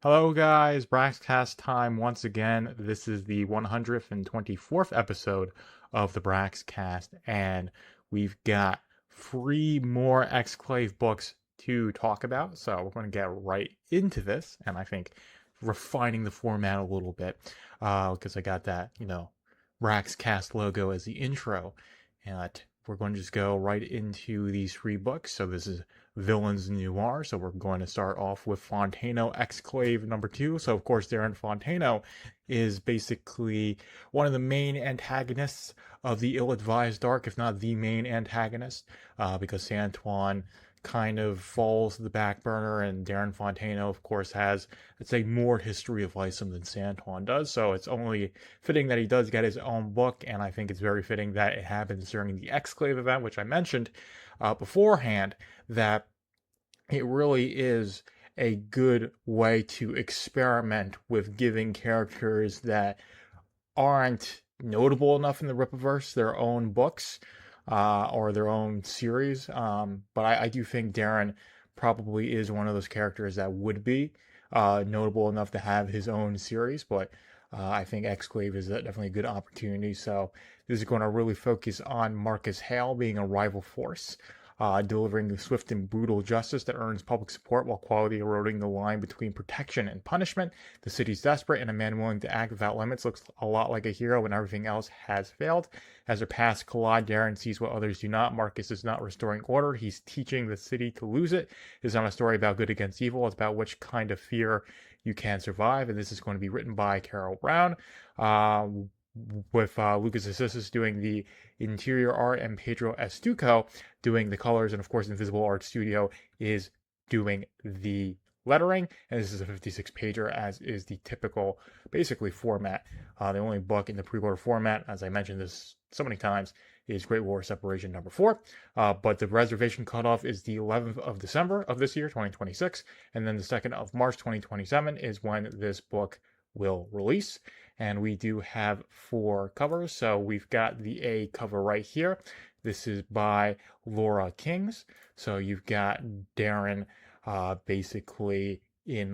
Hello, guys. Braxcast time once again. This is the 124th episode of the Braxcast, and we've got three more Exclave books to talk about. So we're going to get right into this, and I think refining the format a little bit because I got that, Braxcast logo as the intro, and we're going to just go right into these three books. So this is Villains Noir. So we're going to start off with Fontaino Exclave #2. So of course, Darren Fontaino is basically one of the main antagonists of the ill-advised arc, if not the main antagonist, because Santuan kind of falls to the back burner, and Darren Fontaino, of course, has, let's say, more history of Lysum than Santuan does. So it's only fitting that he does get his own book, and I think it's very fitting that it happens during the Exclave event, which I mentioned beforehand, that it really is a good way to experiment with giving characters that aren't notable enough in the Rippaverse their own books or their own series. But I do think Darren probably is one of those characters that would be notable enough to have his own series. But I think Exclave is definitely a good opportunity. So this is going to really focus on Marcus Hale being a rival force, delivering swift and brutal justice that earns public support while quality eroding the line between protection and punishment. The city's desperate, and a man willing to act without limits looks a lot like a hero when everything else has failed. As their paths collide, Darren sees what others do not. Marcus is not restoring order, he's teaching the city to lose it. It's not a story about good against evil, it's about which kind of fear you can survive. And this is going to be written by Carol Brown, with Lucas Assistis doing the interior art and Pedro Estuco doing the colors. And of course, Invisible Art Studio is doing the lettering. And this is a 56 pager, as is the typical, basically, format. The only book in the pre-order format, as I mentioned this so many times, is Great War Separation #4. But the reservation cutoff is the 11th of December of this year, 2026. And then the 2nd of March, 2027 is when this book will release. And we do have 4 covers. So we've got the A cover right here. This is by Laura Kings. So you've got Darren basically in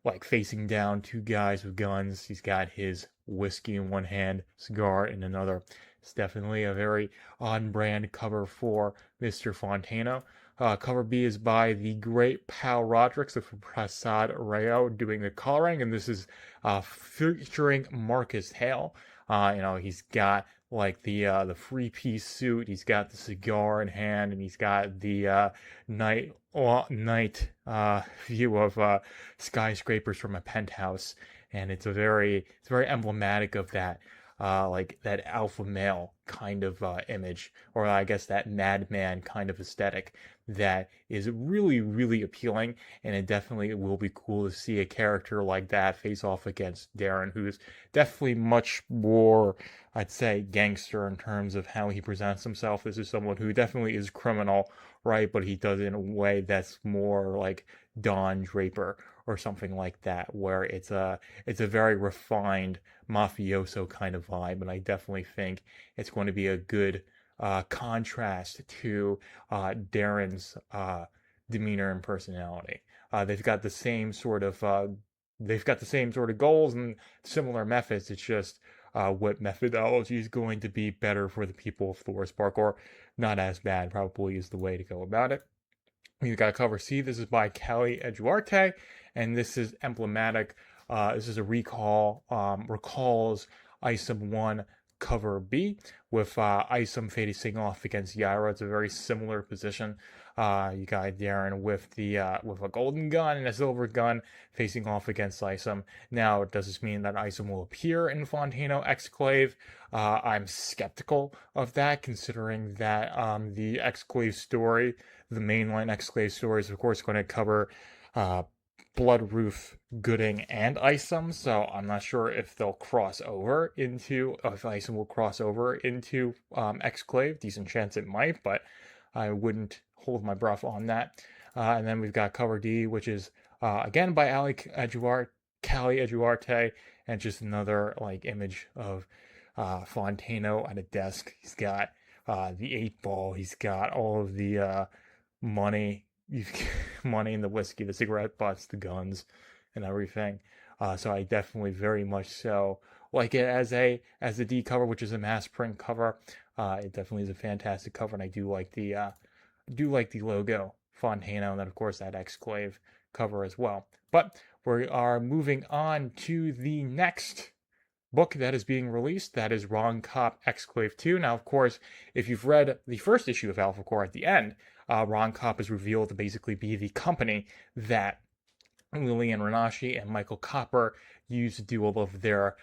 like facing down 2 guys with guns. He's got his whiskey in one hand, cigar in another. It's definitely a very on-brand cover for Mr. Fontaino. Cover B is by the great Pal Rodricks with Prasad Rayo doing the coloring, and this is featuring Marcus Hale. He's got like the 3-piece suit. He's got the cigar in hand, and he's got the night view of skyscrapers from a penthouse, and it's very emblematic of that. Like that alpha male kind of image, or I guess that madman kind of aesthetic that is really, really appealing. And it definitely will be cool to see a character like that face off against Darren, who's definitely much more, I'd say, gangster in terms of how he presents himself. This is someone who definitely is criminal, right? But he does it in a way that's more like Don Draper or something like that, where it's a very refined mafioso kind of vibe. And I definitely think it's going to be a good contrast to Darren's demeanor and personality. They've got the same sort of goals and similar methods. It's just what methodology is going to be better for the people of Forest Park, or not as bad, probably is the way to go about it. We've got cover C. This is by Kelly Eduarte, and this is emblematic. This is a recalls Isom 1 cover B, with Isom facing off against Yaira. It's a very similar position. You got Darren with with a golden gun and a silver gun facing off against Isom. Now, does this mean that Isom will appear in Fontaino Exclave? I'm skeptical of that, considering that the Exclave story, the mainline Exclave story, is of course going to cover Bloodroof, Gooding, and Isom, so I'm not sure if they'll cross over into, if Isom will cross over into Exclave. Decent chance it might, but I wouldn't hold my breath on that. And then we've got cover D, which is again by Callie Eduarte, and just another like image of Fontaino at a desk. He's got the 8-ball. He's got all of the money. Money in the whiskey, the cigarette butts, the guns, and everything. So I definitely very much so like it as a D cover, which is a mass print cover. It definitely is a fantastic cover, and I do like the logo Fontaino, and then of course that Exclave cover as well. But we are moving on to the next book that is being released. That is RonCop Exclave 2. Now, of course, if you've read the first issue of Alpha Core at the end, RonCop is revealed to basically be the company that Lillian Renashi and Michael Copper used to do all of their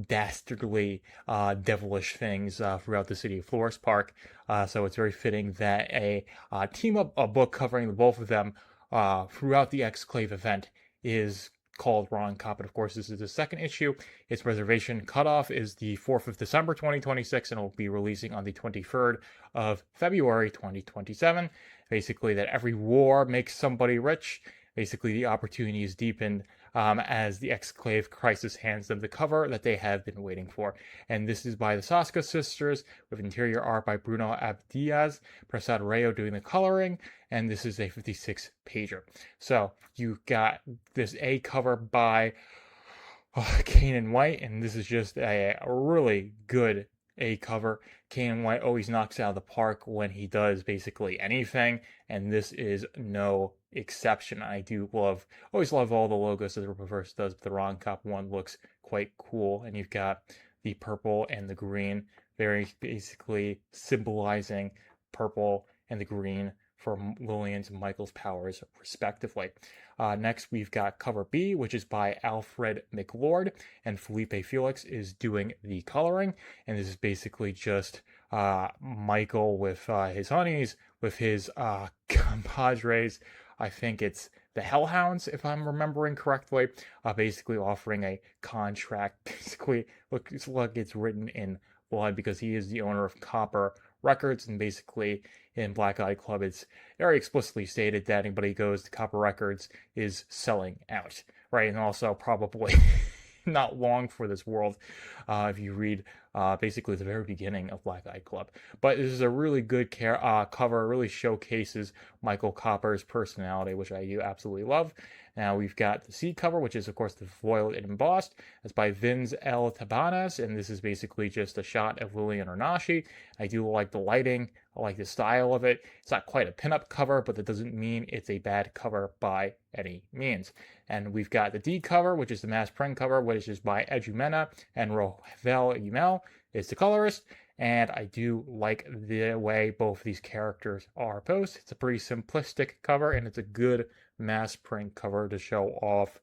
dastardly, devilish things throughout the city of Flores Park. So it's very fitting that a team up a book covering the both of them throughout the Exclave event is called RonCop. And of course, this is the second issue. Its reservation cutoff is the 4th of December 2026, and it will be releasing on the 23rd of February 2027. Basically, that every war makes somebody rich. Basically, the opportunity is deepened as the Exclave Crisis hands them the cover that they have been waiting for. And this is by the Saska sisters, with interior art by Bruno Abdiaz, Prasad Rayo doing the coloring, and this is a 56-pager. So you got this A cover by Kane White, and this is just a really good A cover. Kane White always knocks out of the park when he does basically anything, and this is no exception. I always love all the logos that the reverse does, but the RonCop one looks quite cool. And you've got the purple and the green, very basically symbolizing purple and the green for Lillian's and Michael's powers, respectively. Next, we've got cover B, which is by Alfred McLord, and Felipe Felix is doing the coloring. And this is basically just Michael with his honeys, with his compadres. I think it's the Hellhounds, if I'm remembering correctly, basically offering a contract. Basically, looks like it's written in blood because he is the owner of Copper Records, and basically in Black Eye Club, it's very explicitly stated that anybody who goes to Copper Records is selling out, right? And also probably not long for this world if you read basically the very beginning of Black Eye Club. But this is a really good cover. It really showcases Michael Copper's personality, which I do absolutely love. Now we've got the C cover, which is of course the foiled and embossed. It's by Vince L. Tabanas, and this is basically just a shot of Lillian Renashi. I do like the lighting. I like the style of it. It's not quite a pinup cover, but that doesn't mean it's a bad cover by any means. And we've got the D cover, which is the mass print cover, which is by Edumena and Rovel Yumel is the colorist. And I do like the way both these characters are posed. It's a pretty simplistic cover, and it's a good mass print cover to show off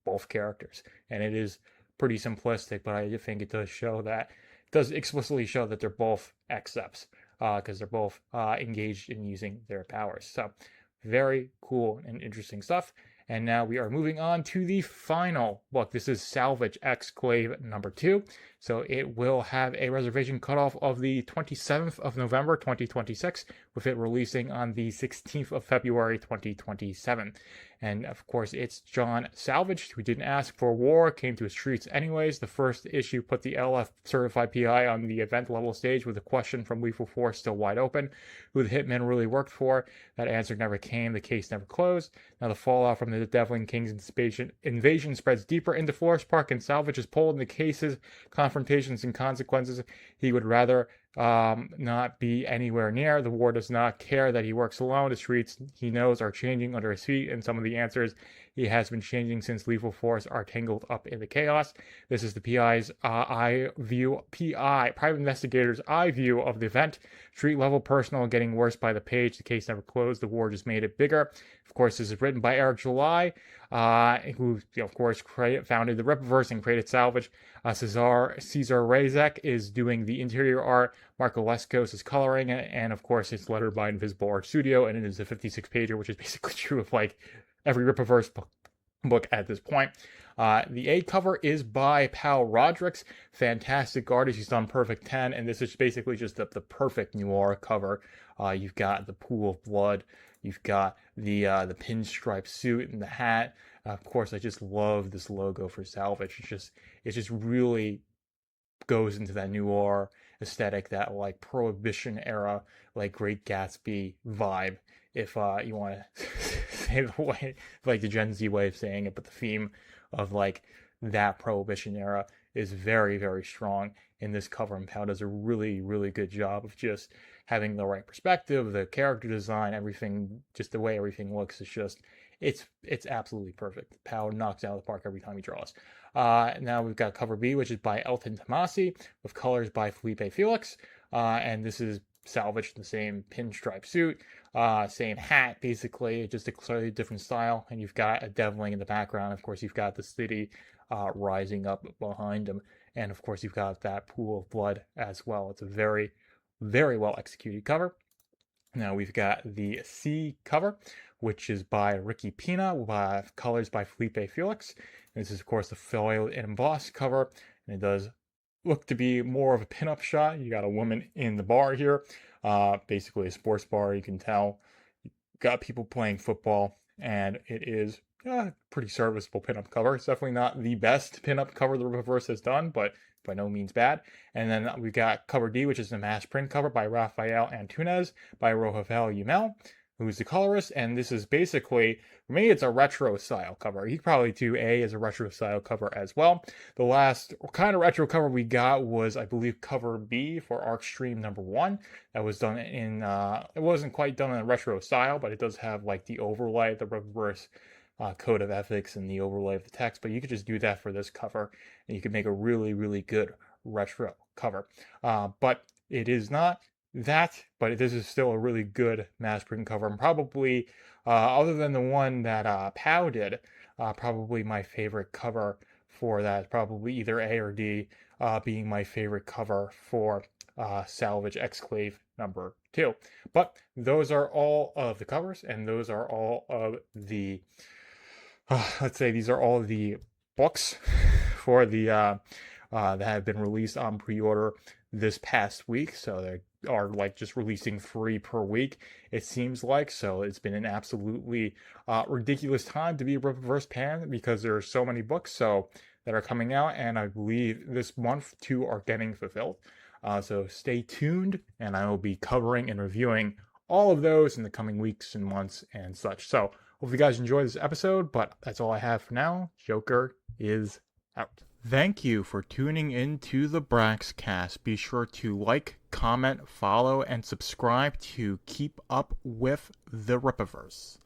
both characters. And it is pretty simplistic, but I think it does explicitly show that they're both X-Ups, because they're both engaged in using their powers. So very cool and interesting stuff. And now we are moving on to the final book. This is Salvage Exclave number 2. So it will have a reservation cutoff of the 27th of November 2026, with it releasing on the 16th of February 2027. And of course, it's John Salvage, who didn't ask for war, came to his streets anyways. The first issue put the LF certified PI on the event level stage with a question from Lethal Force still wide open. Who the hitman really worked for? That answer never came. The case never closed. Now the fallout from the Devlin King's invasion spreads deeper into Forest Park, and Salvage is pulled into cases, confrontations, and consequences he would rather not be anywhere near. The war does not care that he works alone. The streets he knows are changing under his feet, and some of the answers he has been changing since Lethal Force are tangled up in the chaos. This is the PI's private investigator's eye view of the event. Street level personal, getting worse by the page. The case never closed. The war just made it bigger. Of course, this is written by Eric July, who, of course, founded the Rippaverse and created Salvage. Cesar Razek is doing the interior art. Marco Leskos is coloring it, and of course, it's lettered by Invisible Art Studio, and it is a 56-pager, which is basically true of like every Rippaverse book at this point. The A cover is by Pal Rodricks. Fantastic artist. He's done Perfect 10, and this is basically just the perfect noir cover. You've got the pool of blood. You've got the pinstripe suit and the hat. Of course, I just love this logo for Salvage. It just really goes into that noir aesthetic, that like Prohibition era, like Great Gatsby vibe, if you want to say the way, like the Gen Z way of saying it, but the theme of like that Prohibition era is very, very strong in this cover, and Pow does a really, really good job of just having the right perspective, the character design, everything, just the way everything looks is just, it's absolutely perfect. Pow knocks it out of the park every time he draws. Now we've got cover B, which is by Elton Tomasi, with colors by Felipe Felix, and this is Salvage, the same pinstripe suit, same hat, basically, just a slightly different style, and you've got a deviling in the background. Of course, you've got the city rising up behind him, and of course, you've got that pool of blood as well. It's a very, very well executed cover. Now we've got the C cover, which is by Ricky Pina, colors by Felipe Felix. And this is, of course, the foil and embossed cover, and it does look to be more of a pinup shot. You got a woman in the bar here, basically a sports bar. You can tell you got people playing football, and it is a pretty serviceable pinup cover. It's definitely not the best pinup cover the Rippaverse has done, but by no means bad. And then we've got cover D, which is the mass print cover by Rafael Antunes by Rafael Yumel, who's the colorist. And this is basically, for me, it's a retro style cover. You could probably do A as a retro style cover as well. The last kind of retro cover we got was, I believe, cover B for Arc Stream #1. That was done in, it wasn't quite done in a retro style, but it does have like the overlay, the reverse code of ethics and the overlay of the text, but you could just do that for this cover and you could make a really, really good retro cover. But it is not that, but this is still a really good mass print cover, and probably, other than the one that Pow did, probably my favorite cover for that, probably either A or D, being my favorite cover for Salvage Exclave #2. But those are all of the covers, and those are all of the let's say these are all of the books for the that have been released on pre-order this past week. So they are like just releasing 3 per week, it seems like. So it's been an absolutely ridiculous time to be a Rippaverse fan, because there are so many books that are coming out, and I believe this month 2 are getting fulfilled. So stay tuned, and I will be covering and reviewing all of those in the coming weeks and months and such. So hope you guys enjoyed this episode, but that's all I have for now. Joker is out. Thank you for tuning in to the Braxcast. Be sure to like, comment, follow, and subscribe to keep up with the Rippaverse.